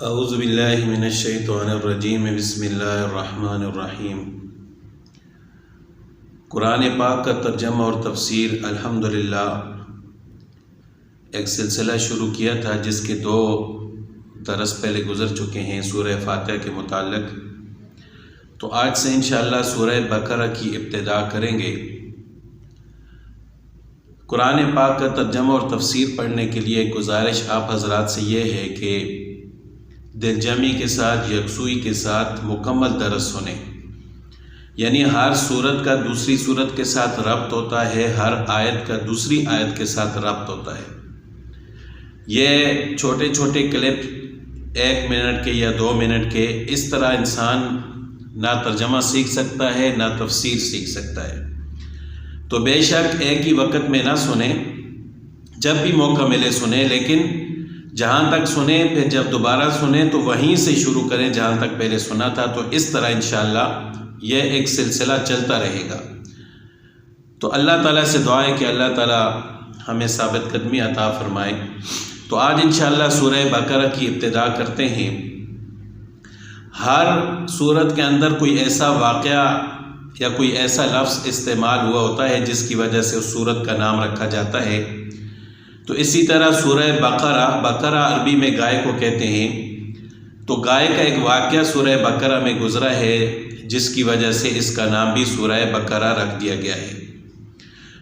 اعوذ باللہ من الشیطان الرجیم بسم اللہ الرحمن الرحیم۔ قرآن پاک کا ترجمہ اور تفسیر الحمدللہ ایک سلسلہ شروع کیا تھا جس کے 2 درس پہلے گزر چکے ہیں سورہ فاتحہ کے متعلق، تو آج سے انشاءاللہ سورہ بقرہ کی ابتدا کریں گے۔ قرآن پاک کا ترجمہ اور تفسیر پڑھنے کے لیے ایک گزارش آپ حضرات سے یہ ہے کہ دل جمعی کے ساتھ، یکسوئی کے ساتھ مکمل درس سنیں، یعنی ہر صورت کا دوسری صورت کے ساتھ ربط ہوتا ہے، ہر آیت کا دوسری آیت کے ساتھ ربط ہوتا ہے۔ یہ چھوٹے چھوٹے کلپ 1 منٹ کے یا 2 منٹ کے، اس طرح انسان نہ ترجمہ سیکھ سکتا ہے نہ تفسیر سیکھ سکتا ہے۔ تو بے شک ایک ہی وقت میں نہ سنیں، جب بھی موقع ملے سنیں، لیکن جہاں تک سنیں پھر جب دوبارہ سنیں تو وہیں سے شروع کریں جہاں تک پہلے سنا تھا، تو اس طرح انشاءاللہ یہ ایک سلسلہ چلتا رہے گا۔ تو اللہ تعالیٰ سے دعا ہے کہ اللہ تعالیٰ ہمیں ثابت قدمی عطا فرمائے۔ تو آج انشاءاللہ سورہ بقرہ کی ابتدا کرتے ہیں۔ ہر سورت کے اندر کوئی ایسا واقعہ یا کوئی ایسا لفظ استعمال ہوا ہوتا ہے جس کی وجہ سے اس سورت کا نام رکھا جاتا ہے۔ تو اسی طرح سورہ بقرہ عربی میں گائے کو کہتے ہیں، تو گائے کا ایک واقعہ سورہ بقرہ میں گزرا ہے جس کی وجہ سے اس کا نام بھی سورہ بقرہ رکھ دیا گیا ہے۔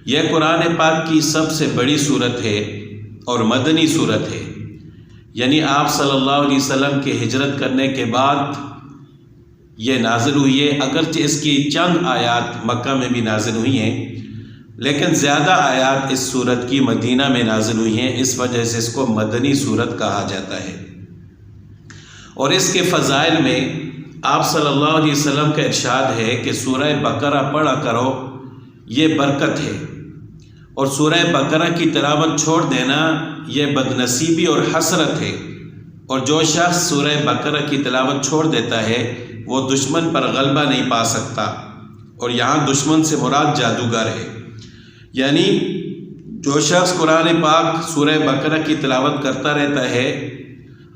یہ قرآن پاک کی سب سے بڑی سورت ہے اور مدنی سورت ہے، یعنی آپ صلی اللہ علیہ وسلم کے ہجرت کرنے کے بعد یہ نازل ہوئی ہے، اگرچہ اس کی چند آیات مکہ میں بھی نازل ہوئی ہیں، لیکن زیادہ آیات اس سورت کی مدینہ میں نازل ہوئی ہیں، اس وجہ سے اس کو مدنی سورت کہا جاتا ہے۔ اور اس کے فضائل میں آپ صلی اللہ علیہ وسلم کا ارشاد ہے کہ سورہ بقرہ پڑھا کرو، یہ برکت ہے، اور سورہ بقرہ کی تلاوت چھوڑ دینا یہ بدنصیبی اور حسرت ہے، اور جو شخص سورہ بقرہ کی تلاوت چھوڑ دیتا ہے وہ دشمن پر غلبہ نہیں پا سکتا، اور یہاں دشمن سے مراد جادوگر ہے، یعنی جو شخص قرآن پاک سورہ بقرہ کی تلاوت کرتا رہتا ہے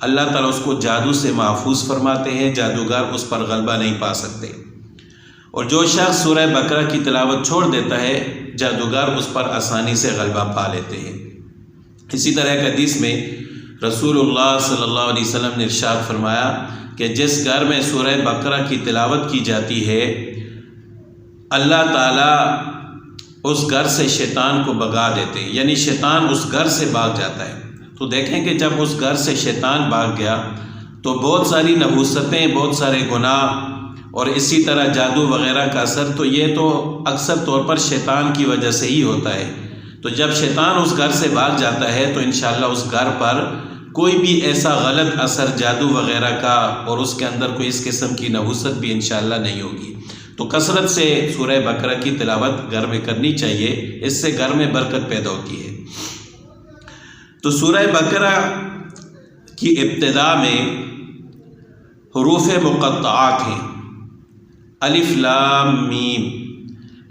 اللہ تعالیٰ اس کو جادو سے محفوظ فرماتے ہیں، جادوگر اس پر غلبہ نہیں پا سکتے، اور جو شخص سورہ بقرہ کی تلاوت چھوڑ دیتا ہے جادوگر اس پر آسانی سے غلبہ پا لیتے ہیں۔ اسی طرح ایک حدیث میں رسول اللہ صلی اللہ علیہ وسلم نے ارشاد فرمایا کہ جس گھر میں سورہ بقرہ کی تلاوت کی جاتی ہے اللہ تعالیٰ اس گھر سے شیطان کو بھگا دیتے ہیں، یعنی شیطان اس گھر سے بھاگ جاتا ہے۔ تو دیکھیں کہ جب اس گھر سے شیطان بھاگ گیا تو بہت ساری نحوستیں، بہت سارے گناہ اور اسی طرح جادو وغیرہ کا اثر، تو یہ تو اکثر طور پر شیطان کی وجہ سے ہی ہوتا ہے۔ تو جب شیطان اس گھر سے بھاگ جاتا ہے تو انشاءاللہ اس گھر پر کوئی بھی ایسا غلط اثر جادو وغیرہ کا اور اس کے اندر کوئی اس قسم کی نحوست بھی انشاءاللہ نہیں ہوگی۔ تو کثرت سے سورہ بقرہ کی تلاوت گھر میں کرنی چاہیے، اس سے گھر میں برکت پیدا ہوتی ہے۔ تو سورہ بقرہ کی ابتدا میں حروف مقطعات ہیں، الف لام میم۔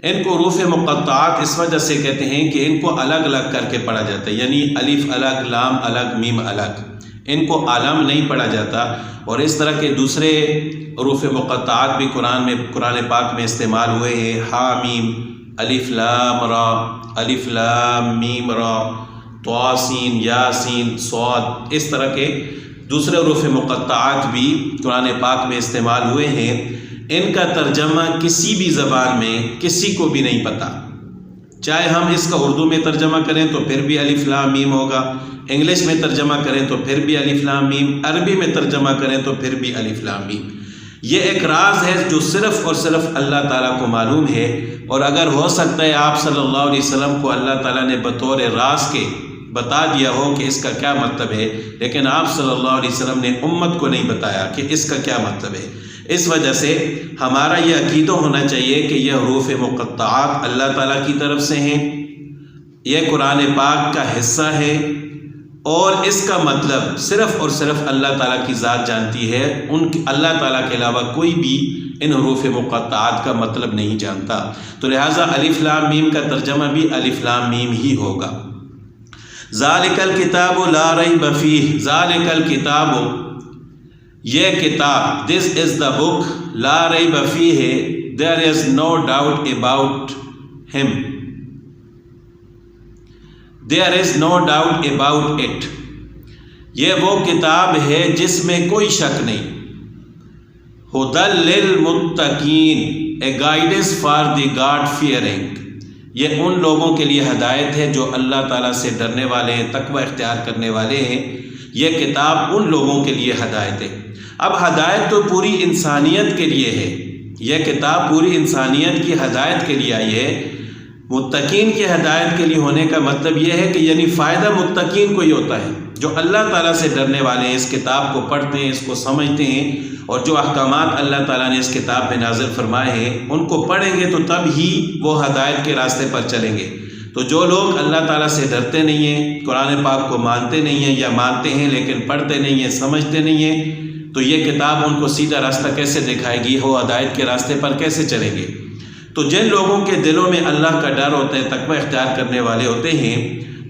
ان کو حروف مقطعات اس وجہ سے کہتے ہیں کہ ان کو الگ الگ کر کے پڑھا جاتا ہے، یعنی الف الگ، لام الگ، میم الگ، ان کو عالم نہیں پڑھا جاتا۔ اور اس طرح کے دوسرے حروف مقطعات بھی قرآن پاک میں استعمال ہوئے ہیں، حامیم، الف لام را، الف لام میم را، طاسین، یاسین، صاد، اس طرح کے دوسرے حروف مقطعات بھی قرآن پاک میں استعمال ہوئے ہیں۔ ان کا ترجمہ کسی بھی زبان میں کسی کو بھی نہیں پتہ، چاہے ہم اس کا اردو میں ترجمہ کریں تو پھر بھی الف لام میم ہوگا، انگلش میں ترجمہ کریں تو پھر بھی الف لام میم، عربی میں ترجمہ کریں تو پھر بھی الف لام میم۔ یہ ایک راز ہے جو صرف اور صرف اللہ تعالیٰ کو معلوم ہے، اور اگر ہو سکتا ہے آپ صلی اللہ علیہ وسلم کو اللہ تعالیٰ نے بطور راز کے بتا دیا ہو کہ اس کا کیا مطلب ہے، لیکن آپ صلی اللہ علیہ وسلم نے امت کو نہیں بتایا کہ اس کا کیا مطلب ہے۔ اس وجہ سے ہمارا یہ عقیدہ ہونا چاہیے کہ یہ حروف مقطعات اللہ تعالیٰ کی طرف سے ہیں، یہ قرآن پاک کا حصہ ہے، اور اس کا مطلب صرف اور صرف اللہ تعالیٰ کی ذات جانتی ہے، اللہ تعالیٰ کے علاوہ کوئی بھی ان حروف مقطعات کا مطلب نہیں جانتا۔ تو لہٰذا الف لام میم کا ترجمہ بھی الف لام میم ہی ہوگا۔ ذالک الکتاب لا ریب فیہ، ذالک الکتاب یہ کتاب دس از دا بک لا ریب فیہ دیر از نو ڈاؤٹ اباؤٹ ہم دیر از نو ڈاؤٹ اباؤٹ اٹ، یہ وہ کتاب ہے جس میں کوئی شک نہیں. ہدی للمتقین a guidance for the God fearing, یہ ان لوگوں کے لیے ہدایت ہے جو اللہ تعالیٰ سے ڈرنے والے ہیں، تقوی اختیار کرنے والے ہیں. یہ کتاب ان لوگوں کے لیے ہدایت ہے. اب ہدایت تو پوری انسانیت کے لیے ہے، یہ کتاب پوری انسانیت کی ہدایت کے لیے آئی ہے. متقین کی ہدایت کے لیے ہونے کا مطلب یہ ہے کہ یعنی فائدہ متقین کو ہی ہوتا ہے، جو اللہ تعالیٰ سے ڈرنے والے ہیں، اس کتاب کو پڑھتے ہیں، اس کو سمجھتے ہیں، اور جو احکامات اللہ تعالیٰ نے اس کتاب میں نازل فرمائے ہیں ان کو پڑھیں گے تو تب ہی وہ ہدایت کے راستے پر چلیں گے. تو جو لوگ اللہ تعالیٰ سے ڈرتے نہیں ہیں، قرآن پاک کو مانتے نہیں ہیں، یا مانتے ہیں لیکن پڑھتے نہیں ہیں، سمجھتے نہیں ہیں، تو یہ کتاب ان کو سیدھا راستہ کیسے دکھائے گی؟ وہ ہدایت کے راستے پر کیسے چلیں گے؟ تو جن لوگوں کے دلوں میں اللہ کا ڈر ہوتا ہے، تقوی اختیار کرنے والے ہوتے ہیں،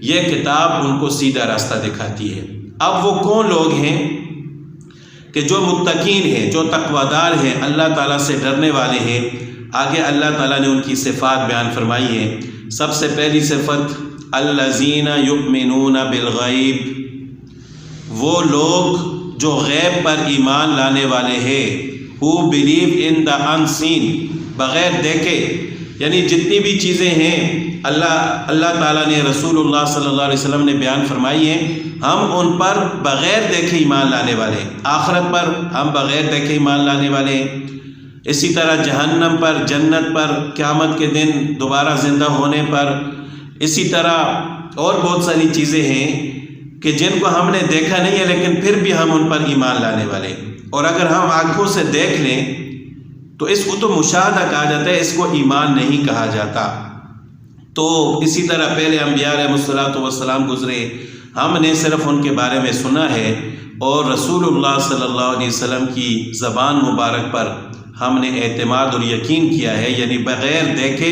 یہ کتاب ان کو سیدھا راستہ دکھاتی ہے. اب وہ کون لوگ ہیں کہ جو متقین ہیں، جو تقویدار ہیں، اللہ تعالیٰ سے ڈرنے والے ہیں؟ آگے اللہ تعالیٰ نے ان کی صفات بیان فرمائی ہیں. سب سے پہلی صفت الذین یؤمنون بالغیب، وہ لوگ جو غیب پر ایمان لانے والے ہیں. who believe in the unseen، بغیر دیکھے، یعنی جتنی بھی چیزیں ہیں اللہ تعالیٰ نے، رسول اللہ صلی اللہ علیہ وسلم نے بیان فرمائی ہیں، ہم ان پر بغیر دیکھے ایمان لانے والے ہیں. آخرت پر ہم بغیر دیکھے ایمان لانے والے ہیں. اسی طرح جہنم پر، جنت پر، قیامت کے دن دوبارہ زندہ ہونے پر. اسی طرح اور بہت ساری چیزیں ہیں کہ جن کو ہم نے دیکھا نہیں ہے لیکن پھر بھی ہم ان پر ایمان لانے والے ہیں. اور اگر ہم آنکھوں سے دیکھ لیں تو اس کو تو مشاہدہ کہا جاتا ہے، اس کو ایمان نہیں کہا جاتا. تو اسی طرح پہلے انبیاء علیہ الصلوۃ والسلام گزرے، ہم نے صرف ان کے بارے میں سنا ہے، اور رسول اللہ صلی اللہ علیہ وسلم کی زبان مبارک پر ہم نے اعتماد اور یقین کیا ہے، یعنی بغیر دیکھے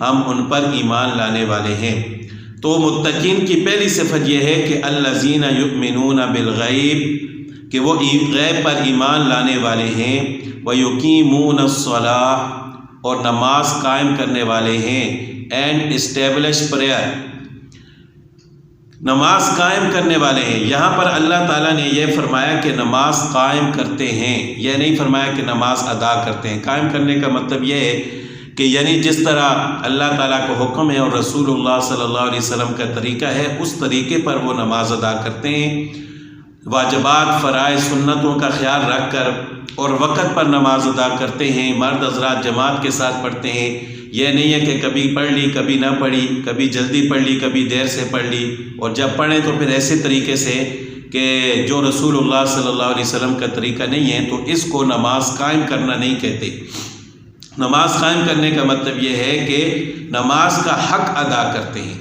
ہم ان پر ایمان لانے والے ہیں. تو متقین کی پہلی صفت یہ ہے کہ الذین یؤمنون بالغیب، کہ وہ غیب پر ایمان لانے والے ہیں. وَيُقِيمُونَ الصَّلَاةَ، اور نماز قائم کرنے والے ہیں. اینڈ اسٹیبلش پریئر، نماز قائم کرنے والے ہیں. یہاں پر اللہ تعالیٰ نے یہ فرمایا کہ نماز قائم کرتے ہیں، یہ نہیں فرمایا کہ نماز ادا کرتے ہیں. قائم کرنے کا مطلب یہ ہے کہ یعنی جس طرح اللہ تعالیٰ کو حکم ہے اور رسول اللہ صلی اللہ علیہ وسلم کا طریقہ ہے، اس طریقے پر وہ نماز ادا کرتے ہیں. واجبات، فرائض، سنتوں کا خیال رکھ کر اور وقت پر نماز ادا کرتے ہیں. مرد حضرات جماعت کے ساتھ پڑھتے ہیں. یہ نہیں ہے کہ کبھی پڑھ لی کبھی نہ پڑھی، کبھی جلدی پڑھ لی کبھی دیر سے پڑھ لی، اور جب پڑھیں تو پھر ایسے طریقے سے کہ جو رسول اللہ صلی اللہ علیہ وسلم کا طریقہ نہیں ہے. تو اس کو نماز قائم کرنا نہیں کہتے. نماز قائم کرنے کا مطلب یہ ہے کہ نماز کا حق ادا کرتے ہیں.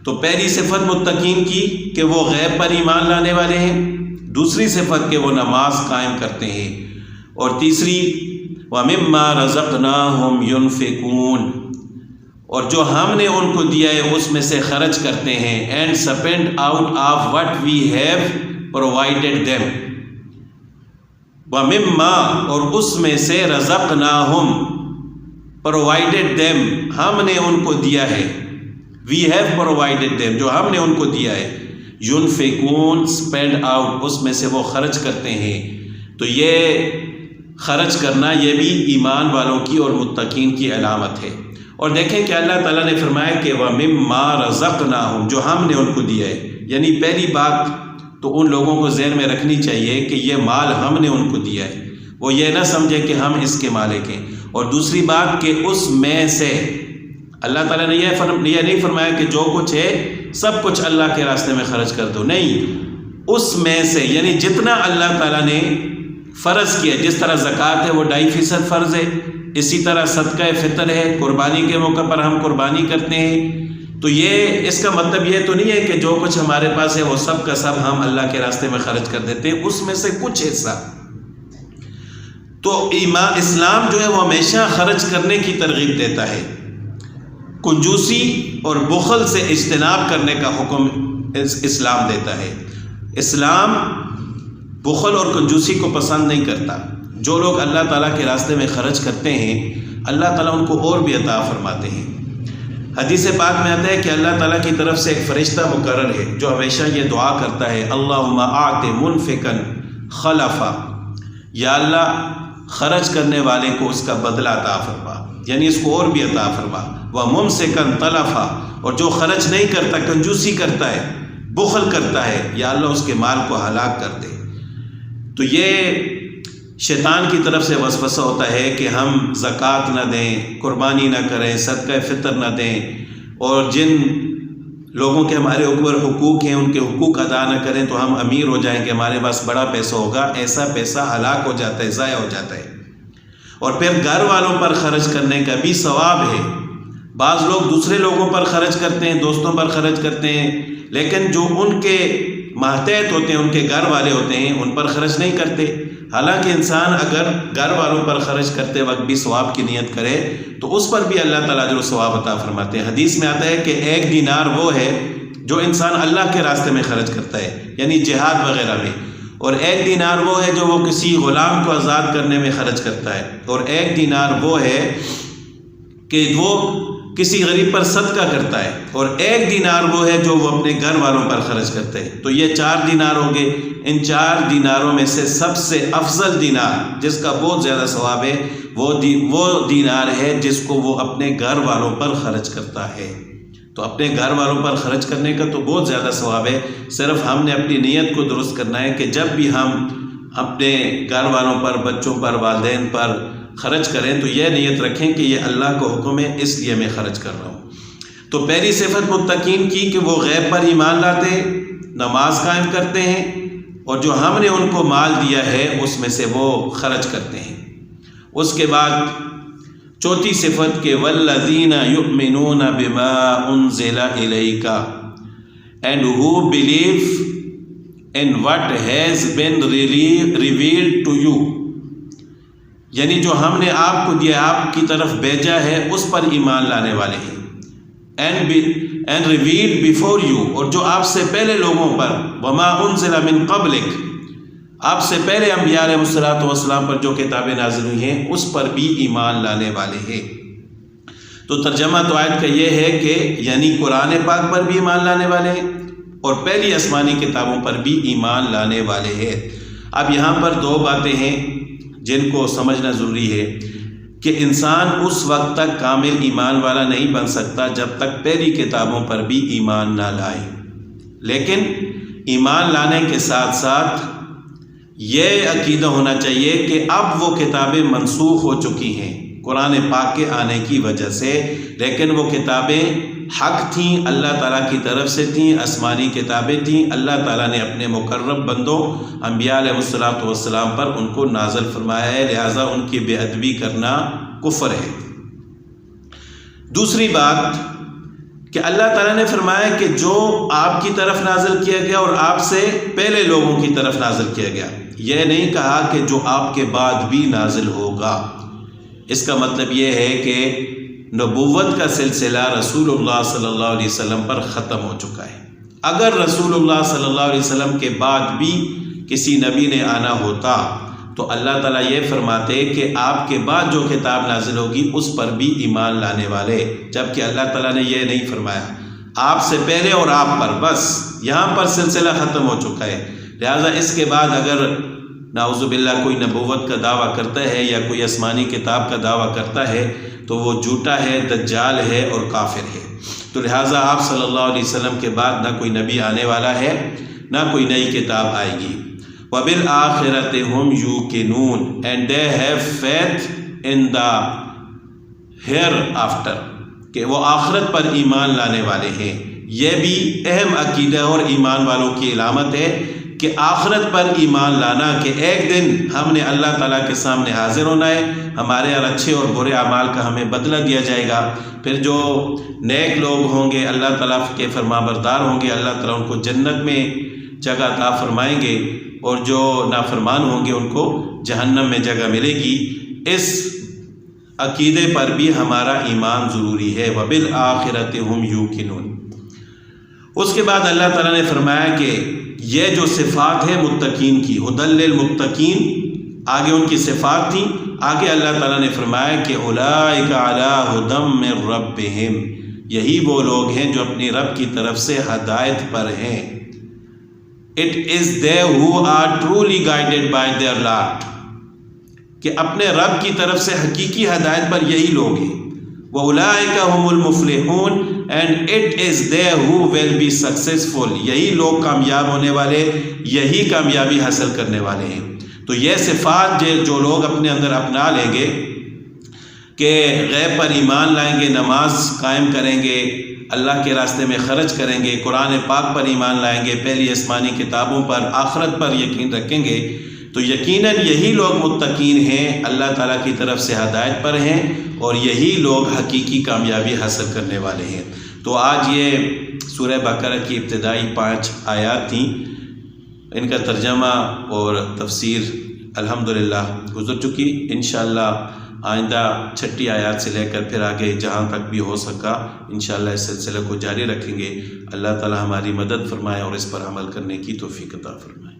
تو پہلی صفت متقین کی کہ وہ غیب پر ایمان لانے والے ہیں. دوسری صفت کہ وہ نماز قائم کرتے ہیں. اور تیسری وَمِمَّا رَزَقْنَاهُمْ يُنْفِقُونَ، اور جو ہم نے ان کو دیا ہے اس میں سے خرچ کرتے ہیں. And spend out of what we have provided them. وَمِمَّا، اور اس میں سے رَزَقْنَاهُمْ پرووائڈیڈ دیم، ہم نے ان کو دیا ہے. وی ہیو پرووائڈیڈ دیم، جو ہم نے ان کو دیا ہے. يُنْفِقُونَ اسپینڈ آؤٹ، اس میں سے وہ خرچ کرتے ہیں. تو یہ خرچ کرنا یہ بھی ایمان والوں کی اور متقین کی علامت ہے. اور دیکھیں کہ اللہ تعالیٰ نے فرمایا کہ وَمِمَّا رَزَقْنَاهُمْ، جو ہم نے ان کو دیا ہے. یعنی پہلی بات تو ان لوگوں کو ذہن میں رکھنی چاہیے کہ یہ مال ہم نے ان کو دیا ہے، وہ یہ نہ سمجھے کہ ہم اس کے مالک ہیں. اور دوسری بات کہ اس میں سے اللہ تعالیٰ نے یہ نہیں فرمایا کہ جو کچھ ہے سب کچھ اللہ کے راستے میں خرچ کر دو، نہیں، اس میں سے یعنی جتنا اللہ تعالیٰ نے فرض کیا. جس طرح زکوٰۃ ہے وہ 2.5% فرض ہے، اسی طرح صدقہ فطر ہے، قربانی کے موقع پر ہم قربانی کرتے ہیں. تو یہ اس کا مطلب یہ تو نہیں ہے کہ جو کچھ ہمارے پاس ہے وہ سب کا سب ہم اللہ کے راستے میں خرچ کر دیتے ہیں، اس میں سے کچھ حصہ. تو اسلام جو ہے وہ ہمیشہ خرچ کرنے کی ترغیب دیتا ہے. کنجوسی اور بخل سے اجتناب کرنے کا حکم اسلام دیتا ہے. اسلام بخل اور کنجوسی کو پسند نہیں کرتا۔ جو لوگ اللہ تعالیٰ کے راستے میں خرچ کرتے ہیں اللہ تعالیٰ ان کو اور بھی عطا فرماتے ہیں۔ حدیث پاک میں آتا ہے کہ اللہ تعالیٰ کی طرف سے ایک فرشتہ مقرر ہے جو ہمیشہ یہ دعا کرتا ہے، اللہم آت منفقا خلفا، یا اللہ خرچ کرنے والے کو اس کا بدلہ عطا فرما، یعنی اس کو اور بھی عطا فرما، وممسکا تلفا، اور جو خرچ نہیں کرتا، کنجوسی کرتا ہے، بخل کرتا ہے، یا اللہ اس کے مال کو ہلاک کر دے۔ تو یہ شیطان کی طرف سے وسوسہ ہوتا ہے کہ ہم زکوٰۃ نہ دیں، قربانی نہ کریں، صدقہ فطر نہ دیں، اور جن لوگوں کے ہمارے اوپر حقوق ہیں ان کے حقوق ادا نہ کریں تو ہم امیر ہو جائیں گے، ہمارے پاس بڑا پیسہ ہوگا۔ ایسا پیسہ ہلاک ہو جاتا ہے، ضائع ہو جاتا ہے۔ اور پھر گھر والوں پر خرچ کرنے کا بھی ثواب ہے۔ بعض لوگ دوسرے لوگوں پر خرچ کرتے ہیں، دوستوں پر خرچ کرتے ہیں، لیکن جو ان کے ماتحت ہوتے ہیں، ان کے گھر والے ہوتے ہیں، ان پر خرچ نہیں کرتے۔ حالانکہ انسان اگر گھر والوں پر خرچ کرتے وقت بھی ثواب کی نیت کرے تو اس پر بھی اللہ تعالیٰ جو ثواب عطا فرماتے ہیں۔ حدیث میں آتا ہے کہ 1 دینار وہ ہے جو انسان اللہ کے راستے میں خرچ کرتا ہے، یعنی جہاد وغیرہ میں، اور 1 دینار وہ ہے جو وہ کسی غلام کو آزاد کرنے میں خرچ کرتا ہے، اور 1 دینار وہ ہے کہ وہ کسی غریب پر صدقہ کرتا ہے، اور 1 دینار وہ ہے جو وہ اپنے گھر والوں پر خرچ کرتے ہیں۔ تو یہ 4 دینار ہو گئے۔ ان 4 دیناروں میں سے سب سے افضل دینار جس کا بہت زیادہ ثواب ہے وہ دینار ہے جس کو وہ اپنے گھر والوں پر خرچ کرتا ہے۔ تو اپنے گھر والوں پر خرچ کرنے کا تو بہت زیادہ ثواب ہے، صرف ہم نے اپنی نیت کو درست کرنا ہے کہ جب بھی ہم اپنے گھر والوں پر، بچوں پر، والدین پر خرچ کریں تو یہ نیت رکھیں کہ یہ اللہ کا حکم ہے، اس لیے میں خرچ کر رہا ہوں۔ تو پہلی صفت متقین کی کہ وہ غیب پر ایمان لاتے ہیں، نماز قائم کرتے ہیں، اور جو ہم نے ان کو مال دیا ہے اس میں سے وہ خرچ کرتے ہیں۔ اس کے بعد چوتھی صفت کہ والذین یؤمنون بما انزل الیک and who believe in what has been revealed to you، یعنی جو ہم نے آپ کو دیا، آپ کی طرف بھیجا ہے، اس پر ایمان لانے والے ہیں۔ and revealed before you، اور جو آپ سے پہلے لوگوں پر، وما انزل من قبلک، آپ سے پہلے انبیاء علیہ السلام پر جو کتابیں نازل ہوئی ہیں اس پر بھی ایمان لانے والے ہیں۔ تو ترجمہ تو آیت کا یہ ہے کہ یعنی قرآن پاک پر بھی ایمان لانے والے ہیں اور پہلی آسمانی کتابوں پر بھی ایمان لانے والے ہیں۔ اب یہاں پر 2 باتیں ہیں جن کو سمجھنا ضروری ہے کہ انسان اس وقت تک کامل ایمان والا نہیں بن سکتا جب تک پہلی کتابوں پر بھی ایمان نہ لائے، لیکن ایمان لانے کے ساتھ ساتھ یہ عقیدہ ہونا چاہیے کہ اب وہ کتابیں منسوخ ہو چکی ہیں قرآن پاک کے آنے کی وجہ سے، لیکن وہ کتابیں حق تھیں، اللہ تعالیٰ کی طرف سے تھیں، آسمانی کتابیں تھیں، اللہ تعالیٰ نے اپنے مقرب بندوں انبیاء علیہ السلام پر ان کو نازل فرمایا ہے، لہٰذا ان کی بے ادبی کرنا کفر ہے۔ دوسری بات کہ اللہ تعالیٰ نے فرمایا کہ جو آپ کی طرف نازل کیا گیا اور آپ سے پہلے لوگوں کی طرف نازل کیا گیا، یہ نہیں کہا کہ جو آپ کے بعد بھی نازل ہوگا۔ اس کا مطلب یہ ہے کہ نبوت کا سلسلہ رسول اللہ صلی اللہ علیہ وسلم پر ختم ہو چکا ہے۔ اگر رسول اللہ صلی اللہ علیہ وسلم کے بعد بھی کسی نبی نے آنا ہوتا تو اللہ تعالیٰ یہ فرماتے کہ آپ کے بعد جو کتاب نازل ہوگی اس پر بھی ایمان لانے والے، جبکہ اللہ تعالیٰ نے یہ نہیں فرمایا، آپ سے پہلے اور آپ پر، بس یہاں پر سلسلہ ختم ہو چکا ہے۔ لہٰذا اس کے بعد اگر نعوذ باللہ کوئی نبوت کا دعویٰ کرتا ہے یا کوئی آسمانی کتاب کا دعویٰ کرتا ہے تو وہ جھوٹا ہے، دجال ہے اور کافر ہے۔ تو لہٰذا آپ صلی اللہ علیہ وسلم کے بعد نہ کوئی نبی آنے والا ہے، نہ کوئی نئی کتاب آئے گی۔ وَبِالْآخِرَةِ هُمْ يُوقِنُونَ and they have faith in the hereafter، کہ وہ آخرت پر ایمان لانے والے ہیں۔ یہ بھی اہم عقیدہ اور ایمان والوں کی علامت ہے کہ آخرت پر ایمان لانا، کہ ایک دن ہم نے اللہ تعالیٰ کے سامنے حاضر ہونا ہے، ہمارے اور اچھے اور برے اعمال کا ہمیں بدلہ دیا جائے گا۔ پھر جو نیک لوگ ہوں گے، اللہ تعالیٰ کے فرمانبردار ہوں گے، اللہ تعالیٰ ان کو جنت میں جگہ عطا فرمائیں گے، اور جو نافرمان ہوں گے ان کو جہنم میں جگہ ملے گی۔ اس عقیدے پر بھی ہمارا ایمان ضروری ہے۔ وَبِالْآخِرَةِ هُمْ يُوقِنُونَ۔ اس کے بعد اللہ تعالیٰ نے فرمایا کہ یہ جو صفات ہے متقین کی، ھدی للمتقین، آگے ان کی صفات تھیں، آگے اللہ تعالیٰ نے فرمایا کہ اولئک علی ھدی من ربہم، یہی وہ لوگ ہیں جو اپنی رب کی طرف سے ہدایت پر ہیں۔ It is they who are truly guided by their Lord، کہ اپنے رب کی طرف سے حقیقی ہدایت پر یہی لوگ ہیں۔ وَأُولَئِكَ هُمُ الْمُفْلِحُونَ and it is they who will be successful، یہی لوگ کامیاب ہونے والے، یہی کامیابی حاصل کرنے والے ہیں۔ تو یہ صفات جو لوگ اپنے اندر اپنا لیں گے کہ غیب پر ایمان لائیں گے، نماز قائم کریں گے، اللہ کے راستے میں خرچ کریں گے، قرآن پاک پر ایمان لائیں گے، پہلی آسمانی کتابوں پر، آخرت پر یقین رکھیں گے، تو یقیناً یہی لوگ متقین ہیں، اللہ تعالیٰ کی طرف سے ہدایت پر ہیں، اور یہی لوگ حقیقی کامیابی حاصل کرنے والے ہیں۔ تو آج یہ سورہ بقرہ کی ابتدائی 5 آیات تھیں، ان کا ترجمہ اور تفسیر الحمدللہ گزر چکی۔ انشاءاللہ آئندہ 6 آیات سے لے کر پھر آگے جہاں تک بھی ہو سکا انشاءاللہ اس سلسلے کو جاری رکھیں گے۔ اللہ تعالی ہماری مدد فرمائے اور اس پر عمل کرنے کی توفیق عطا فرمائے۔